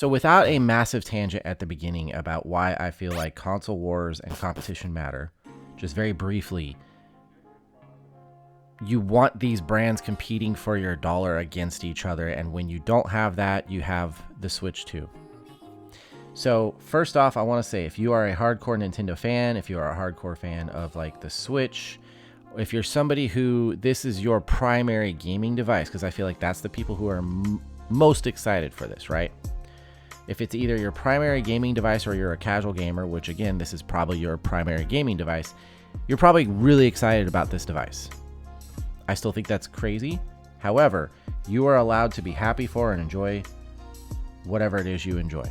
So without a massive tangent at the beginning about why I feel like console wars and competition matter, just very briefly, you want these brands competing for your dollar against each other. And when you don't have that, you have the Switch 2. So first off, I want to say, if you are a hardcore Nintendo fan, if you are a hardcore fan of like the Switch, if you're somebody who this is your primary gaming device, because I feel like that's the people who are most excited for this, right? If it's either your primary gaming device or you're a casual gamer, which again, this is probably your primary gaming device, you're probably really excited about this device. I still think that's crazy. However, you are allowed to be happy for and enjoy whatever it is you enjoy.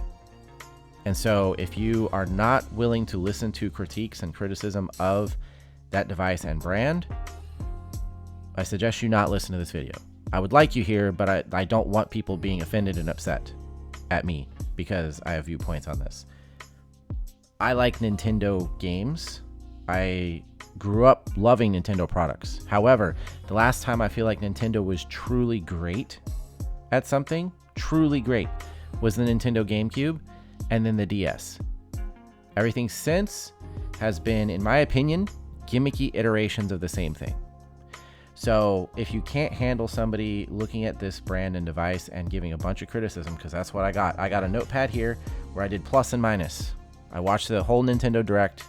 And so if you are not willing to listen to critiques and criticism of that device and brand, I suggest you not listen to this video. I would like you here, but I don't want people being offended and upset at me because I have viewpoints on this. I like Nintendo games. I grew up loving Nintendo products. However, the last time I feel like Nintendo was truly great at something, truly great, was the Nintendo GameCube and then the DS. Everything since has been, in my opinion, gimmicky iterations of the same thing. So if you can't handle somebody looking at this brand and device and giving a bunch of criticism, because that's what I got a notepad here where I did plus and minus. I watched the whole Nintendo Direct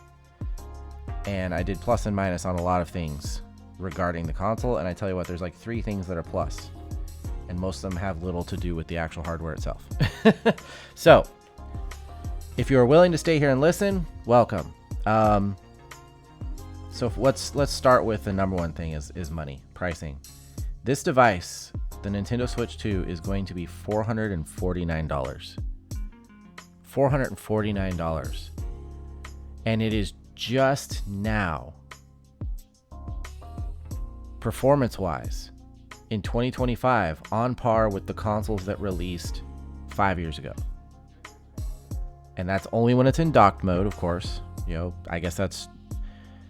and I did plus and minus on a lot of things regarding the console. And I tell you what, there's like 3 things that are plus, and most of them have little to do with the actual hardware itself. So if you are willing to stay here and listen, welcome. So let's start with the number one thing is money, pricing. This device, the Nintendo Switch 2, is going to be $449. $449. And it is just now, performance-wise, in 2025, on par with the consoles that released 5 years ago. And that's only when it's in docked mode, of course. You know, I guess that's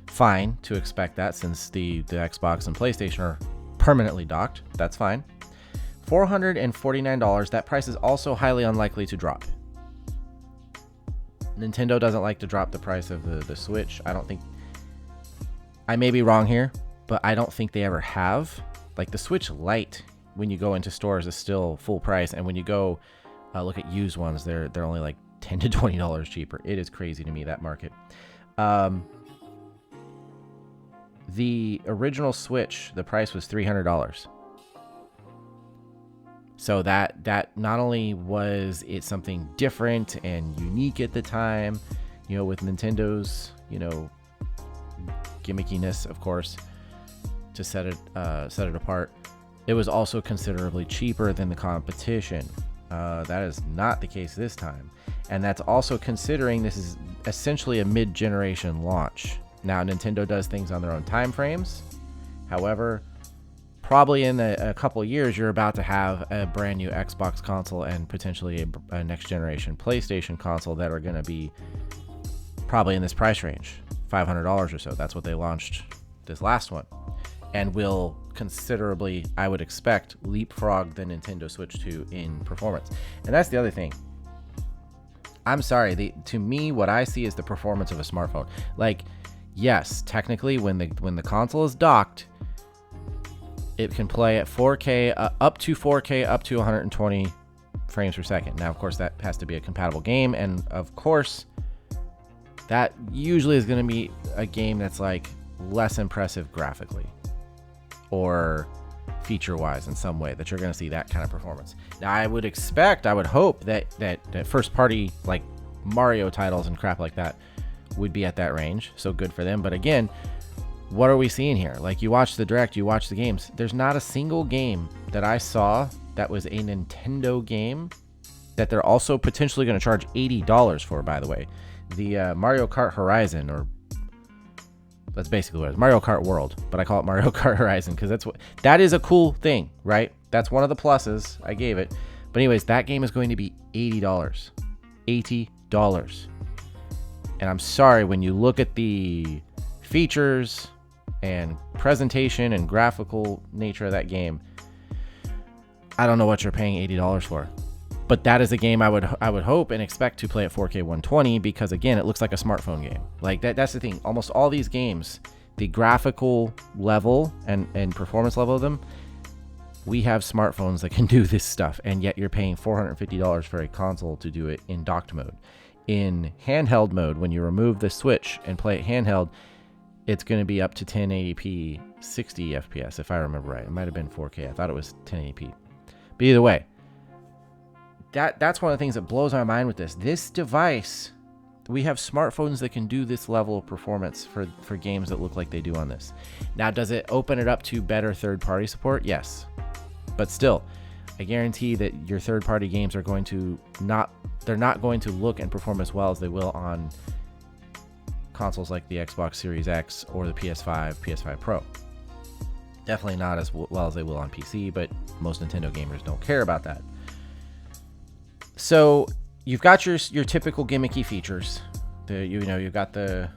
fine to expect that since the Xbox and PlayStation are permanently docked. That's fine. $449. That price is also highly unlikely to drop. Nintendo doesn't like to drop the price of the Switch. I don't think, I may be wrong here, but I don't think they ever have. Like the Switch Lite, when you go into stores, is still full price, and when you go look at used ones, they're only like $10 to $20 cheaper. It is crazy to me, that market. The original Switch, the price was $300. So that not only was it something different and unique at the time, you know, with Nintendo's, you know, gimmickiness, of course, to set it apart, it was also considerably cheaper than the competition. That is not the case this time. And that's also considering this is essentially a mid-generation launch. Now, Nintendo does things on their own time frames. However, probably in a couple of years, you're about to have a brand new Xbox console and potentially a next generation PlayStation console that are going to be probably in this price range, $500 or so. That's what they launched this last one, and will considerably, I would expect, leapfrog the Nintendo Switch 2 in performance. And that's the other thing. I'm sorry, to me, what I see is the performance of a smartphone. Like, yes, technically, when the console is docked, it can play at 4K, up to 4K, up to 120 frames per second. Now, of course, that has to be a compatible game, and of course, that usually is going to be a game that's like less impressive graphically or feature-wise in some way that you're going to see that kind of performance. Now, I would hope that first-party like Mario titles and crap like that would be at that range. So good for them. But again, what are we seeing here? Like, you watch the Direct, you watch the games. There's not a single game that I saw that was a Nintendo game that they're also potentially going to charge $80 for, by the way. The Mario Kart Horizon, or that's basically what it is, Mario Kart World, but I call it Mario Kart Horizon because that is a cool thing, right? That's one of the pluses I gave it. But anyways, that game is going to be $80. $80. And I'm sorry, when you look at the features and presentation and graphical nature of that game, I don't know what you're paying $80 for. But that is a game I would hope and expect to play at 4K 120 because, again, it looks like a smartphone game. Like that's the thing. Almost all these games, the graphical level and performance level of them, we have smartphones that can do this stuff, and yet you're paying $450 for a console to do it in docked mode. In handheld mode, when you remove the Switch and play it handheld, it's going to be up to 1080p 60 FPS, if I remember right. It might have been 4K. I thought it was 1080p. But either way, that's one of the things that blows my mind with this. This device, we have smartphones that can do this level of performance for games that look like they do on this. Now, does it open it up to better third-party support? Yes. But still, I guarantee that your third-party games are going to they're not going to look and perform as well as they will on consoles like the Xbox Series X or the PS5, PS5 Pro. Definitely not as well as they will on PC, but most Nintendo gamers don't care about that. So you've got your typical gimmicky features. You've got the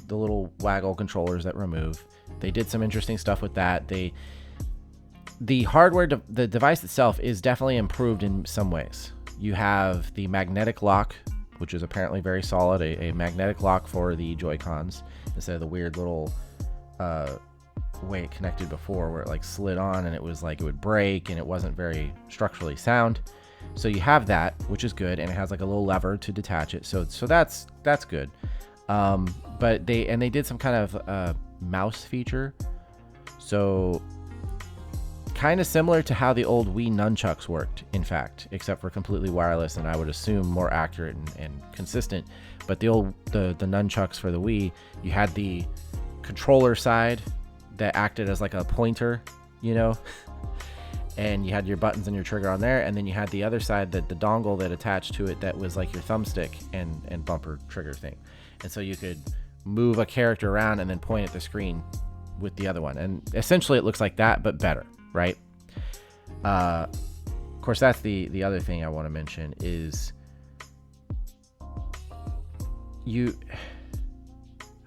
little waggle controllers that remove. They did some interesting stuff with that. The hardware, the device itself is definitely improved in some ways. You have the magnetic lock, which is apparently very solid, a magnetic lock for the Joy-Cons instead of the weird little way it connected before where it like slid on and it was like it would break and it wasn't very structurally sound. So you have that, which is good, and it has like a little lever to detach it. So that's good. But they did some kind of mouse feature. So kind of similar to how the old Wii nunchucks worked, in fact, except for completely wireless and I would assume more accurate and consistent. But the nunchucks for the Wii, you had the controller side that acted as like a pointer, and you had your buttons and your trigger on there, and then you had the other side, the dongle that attached to it that was like your thumbstick and bumper trigger thing. And so you could move a character around and then point at the screen with the other one. And essentially it looks like that, but better, right? Of course, that's the other thing I want to mention is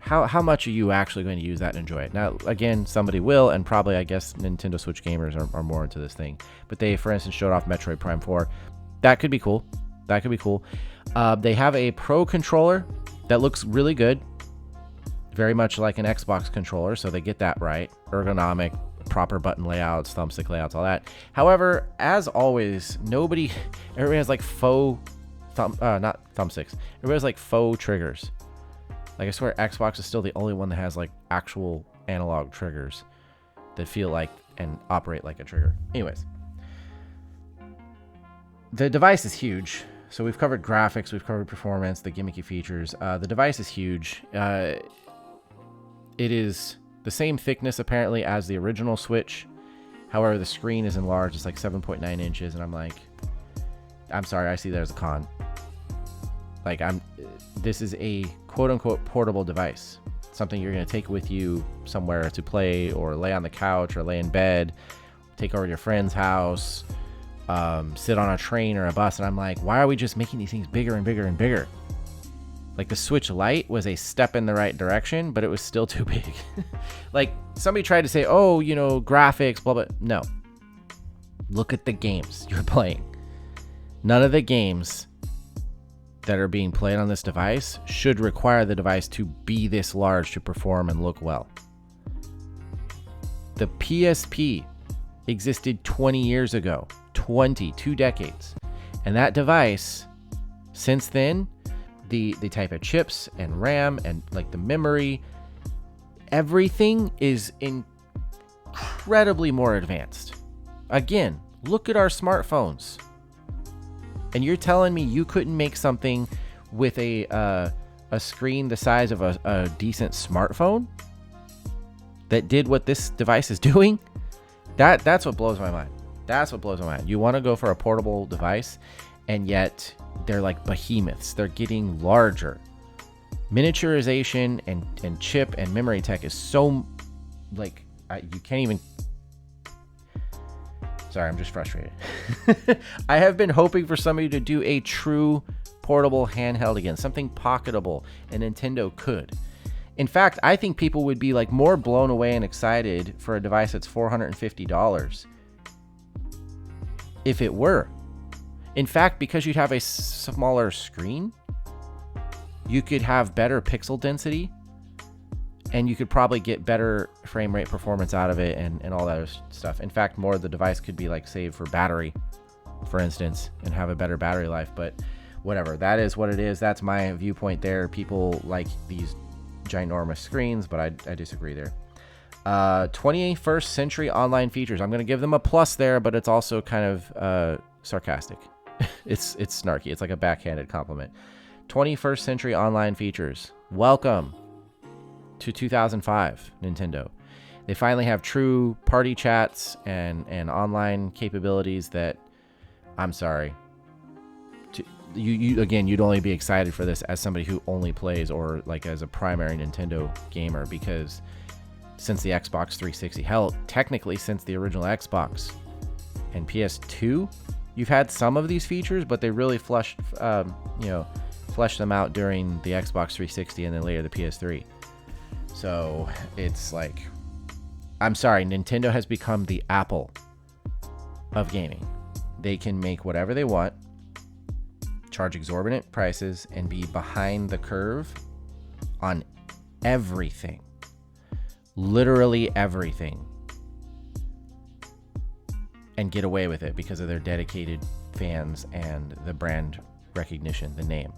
how much are you actually going to use that and enjoy it? Now, again, somebody will, and probably, I guess, Nintendo Switch gamers are more into this thing. But they, for instance, showed off Metroid Prime 4. That could be cool. They have a Pro controller that looks really good. Very much like an Xbox controller, so they get that right. Ergonomic, proper button layouts, thumbstick layouts, all that. However, as always, everybody has like not thumbsticks. Everybody has like faux triggers. Like, I swear Xbox is still the only one that has like actual analog triggers that feel like and operate like a trigger. Anyways, the device is huge. So we've covered graphics, we've covered performance, the gimmicky features. The device is huge. It is the same thickness apparently as the original Switch. However, the screen is enlarged. It's like 7.9 inches, and I'm sorry, I see that as a con. Like, this is a quote-unquote portable device, something you're going to take with you somewhere to play or lay on the couch or lay in bed, take over to your friend's house, sit on a train or a bus. And I'm like, why are we just making these things bigger and bigger and bigger? Like, the Switch Lite was a step in the right direction, but it was still too big. Like, somebody tried to say, oh, graphics, blah, blah. No. Look at the games you're playing. None of the games that are being played on this device should require the device to be this large to perform and look well. The PSP existed 20 years ago, 2 decades. And that device, since then, the type of chips and RAM and like the memory, everything is incredibly more advanced. Again, look at our smartphones. And you're telling me you couldn't make something with a screen the size of a decent smartphone that did what this device is doing? That's what blows my mind. That's what blows my mind. You want to go for a portable device, and yet they're like behemoths. They're getting larger. Miniaturization and chip and memory tech is so like you can't even. Sorry, I'm just frustrated. I have been hoping for somebody to do a true portable handheld again, something pocketable, and Nintendo could. In fact, I think people would be like more blown away and excited for a device that's $450 if it were. In fact, because you'd have a smaller screen, you could have better pixel density, and you could probably get better frame rate performance out of it and all that other stuff. In fact, more of the device could be like saved for battery, for instance, and have a better battery life. But whatever, that is what it is. That's my viewpoint there. People like these ginormous screens, but I disagree there. 21st century online features. I'm going to give them a plus there, but it's also kind of sarcastic. It's snarky. It's like a backhanded compliment. 21st century online features. Welcome to 2005, Nintendo. They finally have true party chats and online capabilities that, I'm sorry, you again, you'd only be excited for this as somebody who only plays, or like as a primary Nintendo gamer, because since the Xbox 360, hell, technically since the original Xbox and PS2, you've had some of these features, but they really fleshed them out during the Xbox 360 and then later the PS3. So it's like, I'm sorry, Nintendo has become the Apple of gaming. They can make whatever they want, charge exorbitant prices, and be behind the curve on everything. Literally everything. And get away with it because of their dedicated fans and the brand recognition, the name.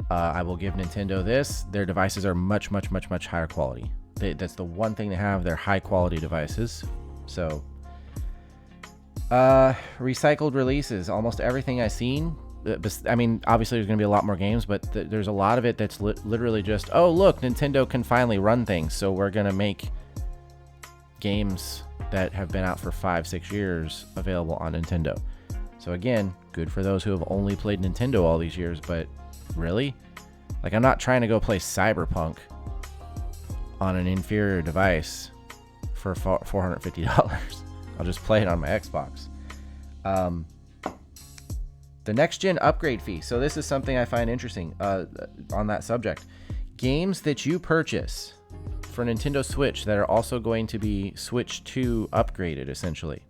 I will give Nintendo this. Their devices are much, much, much, much higher quality. That's the one thing they have. They're high quality devices. So, recycled releases. Almost everything I've seen. I mean, obviously there's going to be a lot more games, but there's a lot of it that's literally just, oh, look, Nintendo can finally run things, so we're going to make games that have been out for 5-6 years available on Nintendo. So again, good for those who have only played Nintendo all these years, but really? Like, I'm not trying to go play Cyberpunk on an inferior device for $450. I'll just play it on my Xbox. The next gen upgrade fee. So this is something I find interesting on that subject. Games that you purchase for Nintendo Switch that are also going to be Switch 2 upgraded, essentially.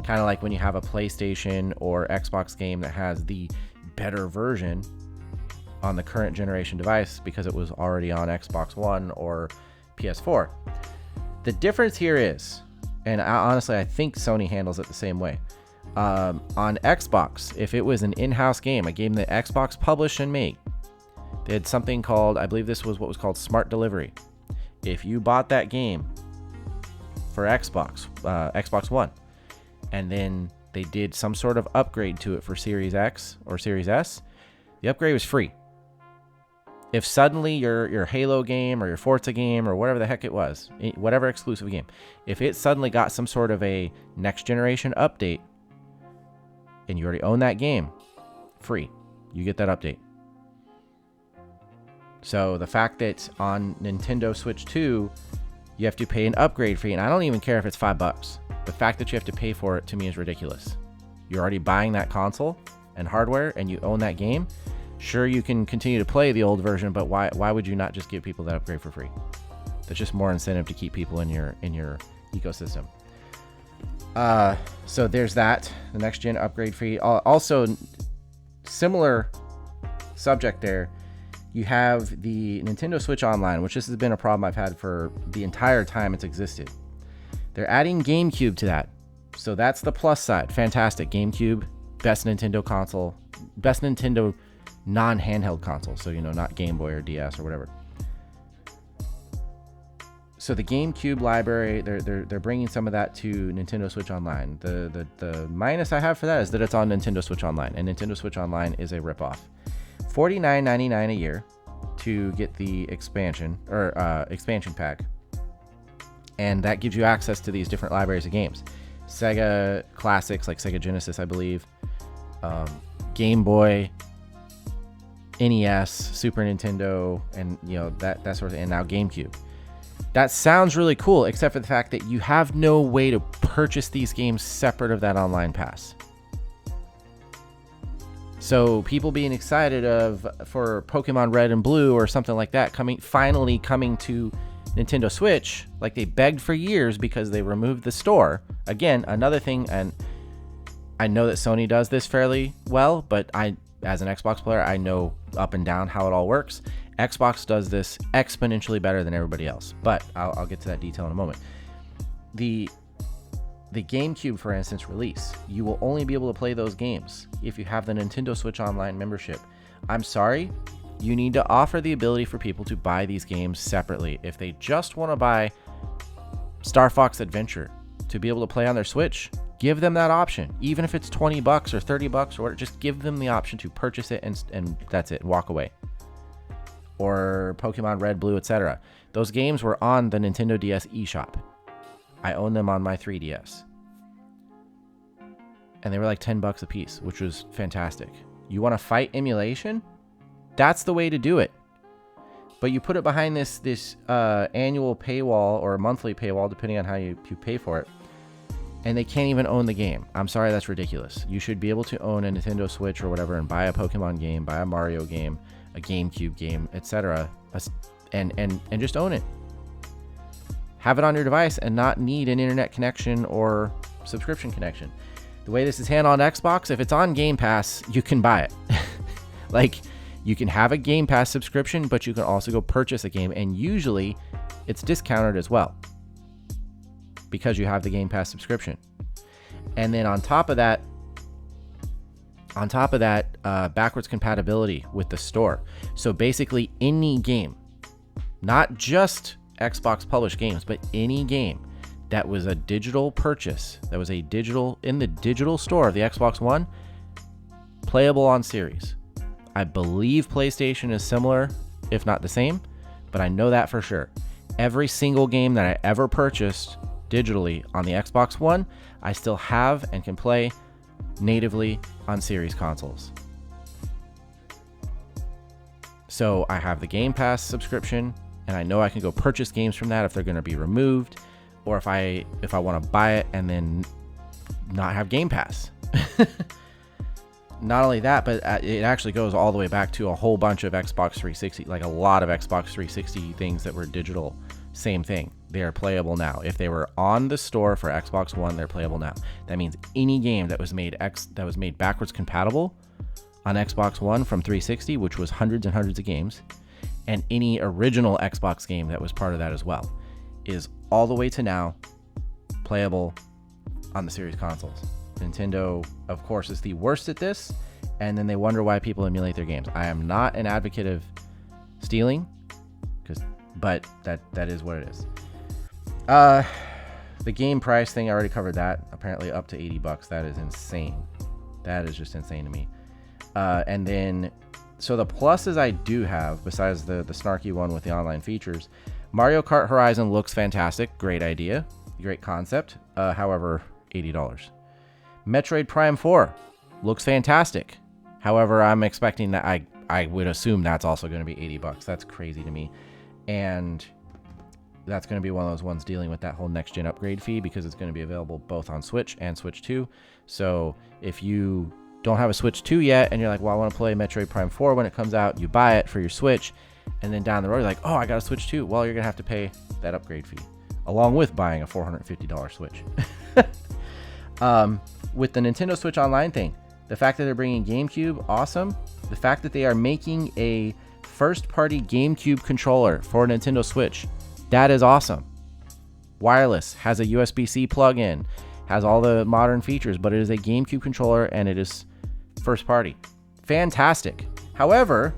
Kind of like when you have a PlayStation or Xbox game that has the better version on the current generation device because it was already on Xbox One or PS4. The difference here is, and honestly, I think Sony handles it the same way. On Xbox, if it was an in-house game, a game that Xbox published and made, they had something called, I believe this was what was called Smart Delivery. If you bought that game for Xbox One, and then they did some sort of upgrade to it for Series X or Series S, the upgrade was free. If suddenly your Halo game or your Forza game or whatever the heck it was, whatever exclusive game, if it suddenly got some sort of a next generation update, and you already own that game, free. You get that update. So the fact that on Nintendo Switch 2, you have to pay an upgrade fee, and I don't even care if it's $5. The fact that you have to pay for it, to me, is ridiculous. You're already buying that console and hardware, and you own that game. Sure, you can continue to play the old version, but why would you not just give people that upgrade for free? That's just more incentive to keep people in your ecosystem. So there's that, the next gen upgrade fee. Also, similar subject there, you have the Nintendo Switch Online, which this has been a problem I've had for the entire time it's existed. They're adding GameCube to that. So that's the plus side. Fantastic. GameCube, best Nintendo console, best Nintendo non-handheld console. So, not Game Boy or DS or whatever. So the GameCube library, they're bringing some of that to Nintendo Switch Online. The minus I have for that is that it's on Nintendo Switch Online, and Nintendo Switch Online is a ripoff. $49.99 a year to get the expansion pack, and that gives you access to these different libraries of games. Sega classics like Sega Genesis, I believe, Game Boy, NES, Super Nintendo, and that sort of thing, and now GameCube. That sounds really cool, except for the fact that you have no way to purchase these games separate of that online pass. So people being excited for Pokemon Red and Blue or something like that finally coming to Nintendo Switch, like they begged for years because they removed the store. Again, another thing, and I know that Sony does this fairly well, but as an Xbox player, I know up and down how it all works. Xbox does this exponentially better than everybody else, but I'll get to that detail in a moment. The GameCube, for instance, release, you will only be able to play those games if you have the Nintendo Switch Online membership. I'm sorry, you need to offer the ability for people to buy these games separately. If they just want to buy Star Fox Adventure to be able to play on their Switch, give them that option. Even if it's $20 or $30 or whatever, just give them the option to purchase it and that's it, walk away. Or Pokemon Red, Blue, etc. Those games were on the Nintendo DS eShop. I own them on my 3DS. And they were like $10 a piece, which was fantastic. You want to fight emulation? That's the way to do it. But you put it behind this annual paywall or monthly paywall, depending on how you pay for it. And they can't even own the game. I'm sorry, that's ridiculous. You should be able to own a Nintendo Switch or whatever and buy a Pokemon game, buy a Mario game, a GameCube game, etc. And just own it. Have it on your device and not need an internet connection or subscription connection. The way this is handled on Xbox, if it's on Game Pass, you can buy it. Like, you can have a Game Pass subscription, but you can also go purchase a game, and usually it's discounted as well because you have the Game Pass subscription. And then on top of that, backwards compatibility with the store. So basically any game, not just Xbox published games, but any game that was a digital purchase, that was a digital in the digital store of the Xbox One, playable on Series. I believe PlayStation is similar, if not the same, but I know that for sure. Every single game that I ever purchased digitally on the Xbox One, I still have and can play natively on Series consoles. So I have the Game Pass subscription, and I know I can go purchase games from that if they're going to be removed, or if I want to buy it and then not have Game Pass. Not only that, but it actually goes all the way back to a whole bunch of Xbox 360, like a lot of Xbox 360 things that were digital. Same thing. They are playable now. If they were on the store for Xbox One, they're playable now. That means any game that was made backwards compatible on Xbox One from 360, which was hundreds and hundreds of games, and any original Xbox game that was part of that as well, is all the way to now playable on the Series consoles. Nintendo, of course, is the worst at this, and then they wonder why people emulate their games. I am not an advocate of stealing, but that is what it is. The game price thing, I already covered that. Apparently up to $80. That is insane. That is just insane to me. And then, so the pluses I do have, besides the snarky one with the online features, Mario Kart Horizon looks fantastic. Great idea. Great concept. However, $80. Metroid Prime 4 looks fantastic. However, I'm expecting that I would assume that's also going to be $80. That's crazy to me. And that's going to be one of those ones dealing with that whole next-gen upgrade fee, because it's going to be available both on Switch and Switch 2. So if you don't have a Switch 2 yet and you're like, well, I want to play Metroid Prime 4 when it comes out, you buy it for your Switch, and then down the road you're like, oh, I got a Switch 2. Well, you're going to have to pay that upgrade fee along with buying a $450 Switch. With the Nintendo Switch Online thing, the fact that they're bringing GameCube, awesome. The fact that they are making a first-party GameCube controller for Nintendo Switch, that is awesome. Wireless, has a USB-C plug-in, has all the modern features, but it is a GameCube controller and it is first-party. Fantastic. However,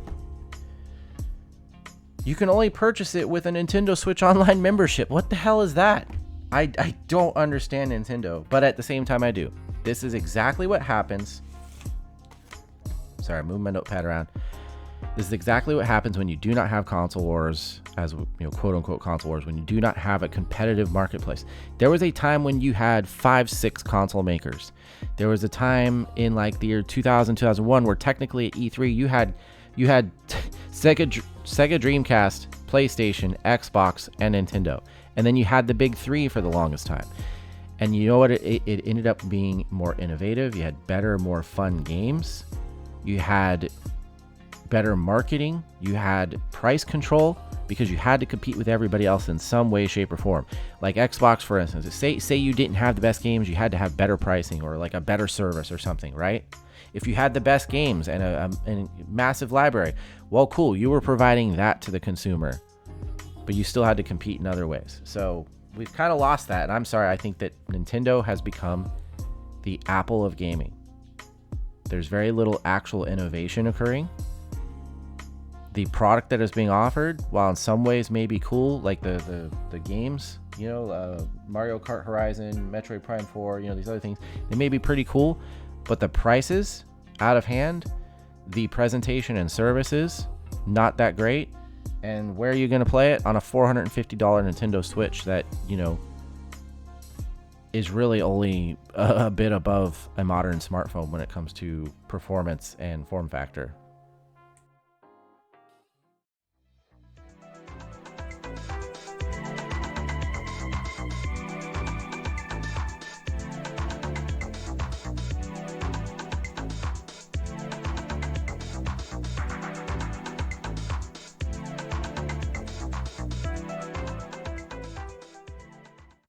you can only purchase it with a Nintendo Switch Online membership. What the hell is that? I don't understand Nintendo, but at the same time I do. This is exactly what happens. Sorry, I'm moving my notepad around. This is exactly what happens when you do not have console wars, as you know, quote unquote console wars, when you do not have a competitive marketplace. There was a time when you had 5-6 console makers. There was a time in like the year 2000, 2001 where technically at E3 you had Sega Dreamcast, PlayStation, Xbox, and Nintendo. And then you had the big three for the longest time. And you know what? It ended up being more innovative. You had better, more fun games. You had better marketing. You had price control. because you had to compete with everybody else in some way, shape, or form. Like Xbox, for instance, say you didn't have the best games, you had to have better pricing or like a better service or something, right? If you had the best games and a massive library, well, cool, you were providing that to the consumer, but you still had to compete in other ways. So we've kind of lost that, and I'm sorry. I think that Nintendo has become the Apple of gaming. There's very little actual innovation occurring. The product that is being offered, while in some ways may be cool, like the games, Mario Kart Horizon, Metroid Prime 4, these other things, they may be pretty cool, but the prices out of hand, the presentation and services, not that great. And where are you going to play it? On a $450 Nintendo Switch that, is really only a bit above a modern smartphone when it comes to performance and form factor.